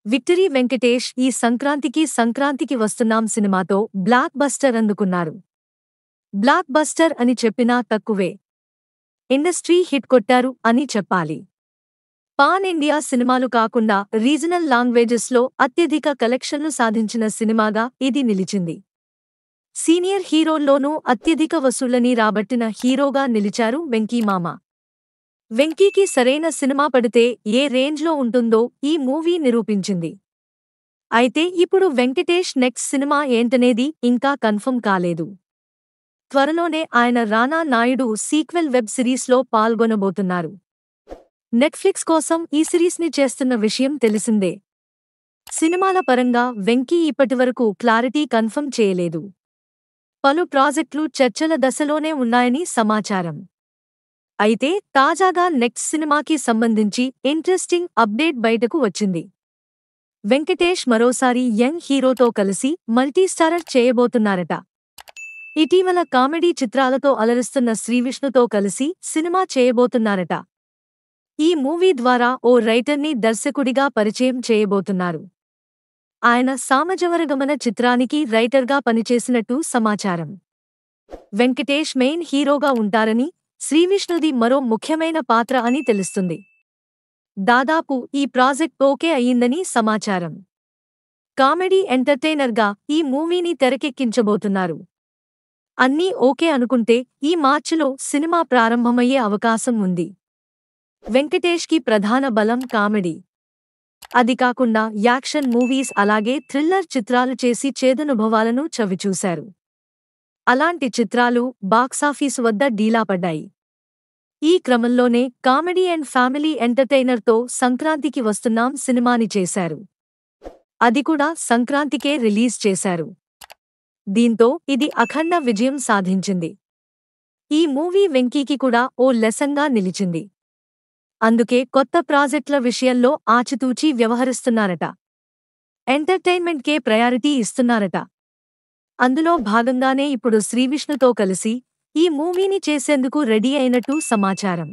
Victory Venkatesh ఈ సంక్రాంతికి వస్తున్నాం సినిమాతో బ్లాక్ బస్టర్ అందుకున్నారు. బ్లాక్ బస్టర్ అని చెప్పినా తక్కువే. ఇండస్ట్రీ హిట్ కొట్టారు అని చెప్పాలి. పాన్ ఇండియా సినిమాలు కాకుండా రీజనల్ లాంగ్వేజెస్లో అత్యధిక కలెక్షన్లు సాధించిన సినిమాగా ఇది నిలిచింది. సీనియర్ హీరోల్లోనూ అత్యధిక వసూళ్లని రాబట్టిన హీరోగా నిలిచారు వెంకీ మామ. వెంకీకి సరైన సినిమా పడితే ఏ రేంజ్లో ఉంటుందో ఈ మూవీ నిరూపించింది. అయితే ఇప్పుడు వెంకటేష్ నెక్స్ట్ సినిమా ఏంటనేది ఇంకా కన్ఫర్మ్ కాలేదు. త్వరలోనే ఆయన రానా నాయుడు సీక్వెల్ వెబ్ సిరీస్లో పాల్గొనబోతున్నారు. నెట్ఫ్లిక్స్ కోసం ఈ సిరీస్ని చేస్తున్న విషయం తెలిసిందే. సినిమాల పరంగా వెంకీ ఇప్పటివరకు క్లారిటీ కన్ఫర్మ్ చేయలేదు. పలు ప్రాజెక్టులు చర్చల దశలోనే ఉన్నాయని సమాచారం. అయితే తాజాగా నెక్స్ట్ సినిమాకి సంబంధించి ఇంట్రెస్టింగ్ అప్డేట్ బయటకు వచ్చింది. వెంకటేష్ మరోసారి యంగ్ హీరోతో కలిసి మల్టీస్టారర్ చేయబోతున్నారట. ఇటీవల కామెడీ చిత్రాలతో అలరిస్తున్న శ్రీవిష్ణుతో కలిసి సినిమా చేయబోతున్నారట. ఈ మూవీ ద్వారా ఓ రైటర్ని దర్శకుడిగా పరిచయం చేయబోతున్నారు. ఆయన సామజవరగమన చిత్రానికి రైటర్గా పనిచేసినట్టు సమాచారం. వెంకటేష్ మెయిన్ హీరోగా ఉంటారని, శ్రీవిష్ణుది మరో ముఖ్యమైన పాత్ర అని తెలుస్తుంది. దాదాపు ఈ ప్రాజెక్ట్ ఓకే అయ్యిందని సమాచారం. కామెడీ ఎంటర్టైనర్గా ఈ మూవీని తెరకెక్కించబోతున్నారు. అన్నీ ఓకే అనుకుంటే ఈ మార్చిలో సినిమా ప్రారంభమయ్యే అవకాశం ఉంది. వెంకటేష్కి ప్రధాన బలం కామెడీ. అది కాకుండా యాక్షన్ మూవీస్ అలాగే థ్రిల్లర్ చిత్రాలు చేసి చేదనుభవాలను చవిచూశారు. అలాంటి చిత్రాలు బాక్సాఫీసు వద్ద డీలాపడ్డాయి. ఈ క్రమంలోనే కామెడీ అండ్ ఫ్యామిలీ ఎంటర్టైనర్తో సంక్రాంతికి వస్తున్నాం సినిమాని చేశారు. అది కూడా సంక్రాంతికే రిలీజ్ చేశారు. దీంతో ఇది అఖండ విజయం సాధించింది. ఈ మూవీ వెంకీకి కూడా ఓ లెసన్గా నిలిచింది. అందుకే కొత్త ప్రాజెక్టుల విషయంలో ఆచితూచి వ్యవహరిస్తున్నారట. ఎంటర్టైన్మెంట్కే ప్రయారిటీ ఇస్తున్నారట. అందులో భాగంగానే ఇప్పుడు శ్రీవిష్ణుతో కలిసి ఈ మూవీని చేసేందుకు రెడీ అయినట్టు సమాచారం.